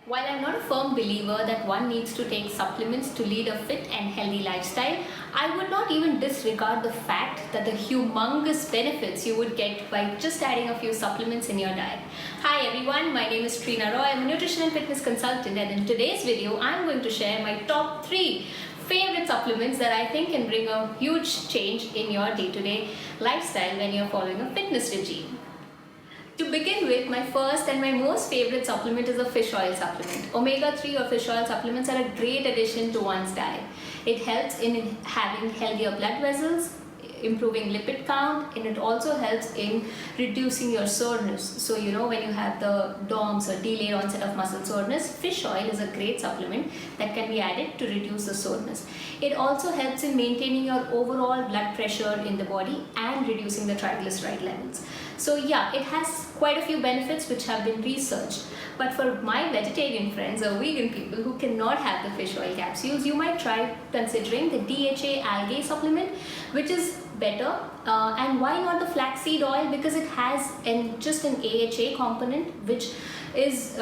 While I'm not a firm believer that one needs to take supplements to lead a fit and healthy lifestyle, I would not even disregard the fact that the humongous benefits you would get by just adding a few supplements in your diet. Hi everyone, my name is Trina Roy. I'm a nutrition and fitness consultant, and in today's video, I'm going to share my top 3 favorite supplements that I think can bring a huge change in your day-to-day lifestyle when you're following a fitness regime. To begin with, my first and my most favorite supplement is a fish oil supplement. Omega-3 or fish oil supplements are a great addition to one's diet. It helps in having healthier blood vessels, improving lipid count, and it also helps in reducing your soreness. So when you have the DOMS or delayed onset of muscle soreness, fish oil is a great supplement that can be added to reduce the soreness. It also helps in maintaining your overall blood pressure in the body and reducing the triglyceride levels. So yeah, it has quite a few benefits which have been researched. But for my vegetarian friends or vegan people who cannot have the fish oil capsules, you might try considering the DHA algae supplement, which is better. And why not the flaxseed oil? Because it has just an AHA component which is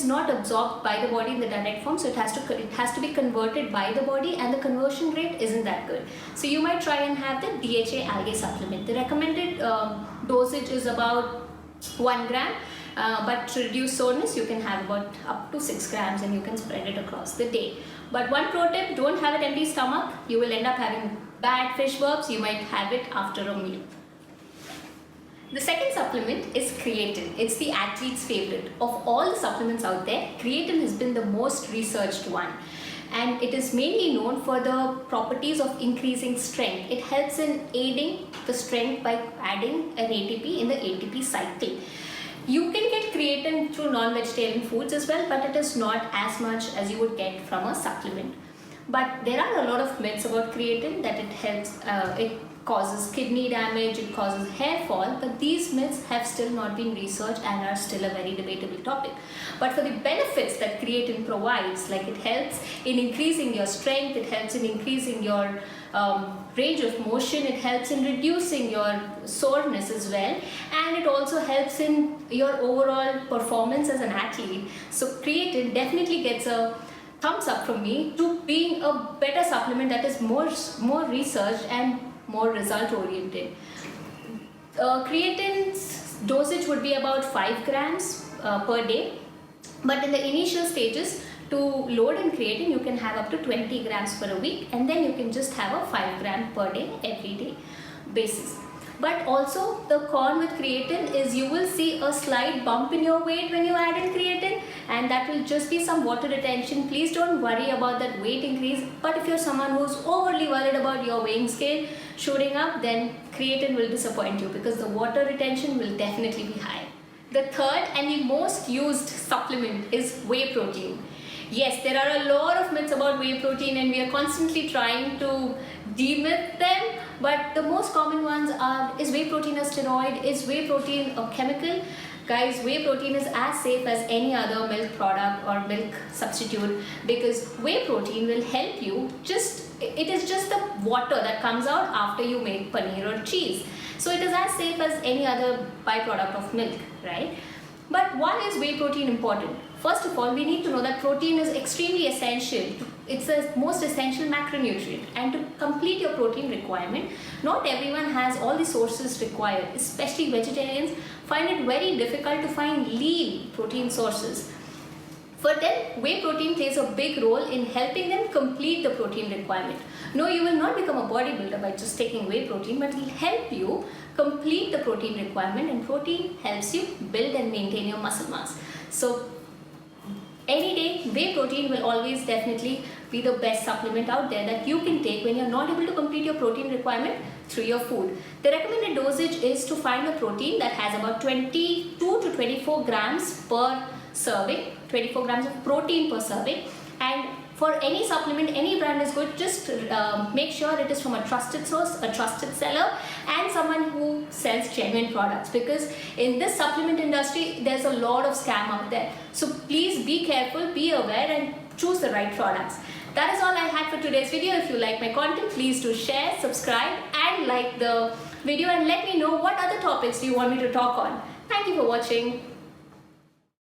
not absorbed by the body in the direct form, so it has to be converted by the body, and the conversion rate isn't that good. So you might try and have the DHA algae supplement. The recommended dosage is about 1 gram. But to reduce soreness, you can have about up to 6 grams and you can spread it across the day. But one pro tip, don't have an empty stomach. You will end up having bad fish burps. You might have it after a meal. The second supplement is creatine. It's the athlete's favorite. Of all the supplements out there, creatine has been the most researched one. And it is mainly known for the properties of increasing strength. It helps in aiding the strength by adding an ATP in the ATP cycle. You can get creatine through non-vegetarian foods as well, but it is not as much as you would get from a supplement. But there are a lot of myths about creatine, that it helps, it causes kidney damage, it causes hair fall, but these myths have still not been researched and are still a very debatable topic. But for the benefits that creatine provides, like it helps in increasing your strength, it helps in increasing your range of motion, it helps in reducing your soreness as well, and it also helps in your overall performance as an athlete. So creatine definitely gets a thumbs up from me to being a better supplement that is more researched and more result oriented. Creatine's dosage would be about 5 grams per day, but in the initial stages, to load in creatine, you can have up to 20 grams per a week, and then you can just have a 5 gram per day every day basis. But also the con with creatine is you will see a slight bump in your weight when you add in creatine, and that will just be some water retention. Please don't worry about that weight increase. But if you're someone who's overly worried about your weighing scale shooting up, then creatine will disappoint you because the water retention will definitely be high. The third and the most used supplement is whey protein. Yes, there are a lot of myths about whey protein and we are constantly trying to demyth them, but the most common ones are, is whey protein a steroid? Is whey protein a chemical? Guys, whey protein is as safe as any other milk product or milk substitute, because whey protein will help you it is just the water that comes out after you make paneer or cheese. So it is as safe as any other byproduct of milk, right? But why is whey protein important? First of all, we need to know that protein is extremely essential. It's the most essential macronutrient, and to complete your protein requirement, not everyone has all the sources required. Especially vegetarians find it very difficult to find lean protein sources. For them, whey protein plays a big role in helping them complete the protein requirement. No, you will not become a bodybuilder by just taking whey protein, but it will help you complete the protein requirement, and protein helps you build and maintain your muscle mass. So any day, whey protein will always definitely be the best supplement out there that you can take when you're not able to complete your protein requirement through your food. The recommended dosage is to find a protein that has about 22 to 24 grams per serving, 24 grams of protein per serving. And for any supplement, any brand is good. Just make sure it is from a trusted source, a trusted seller, and someone who sells genuine products, because in this supplement industry, there's a lot of scam out there. So please be careful, be aware, and choose the right products. That is all I had for today's video. If you like my content, please do share, subscribe, and like the video, and let me know what other topics do you want me to talk on. Thank you for watching.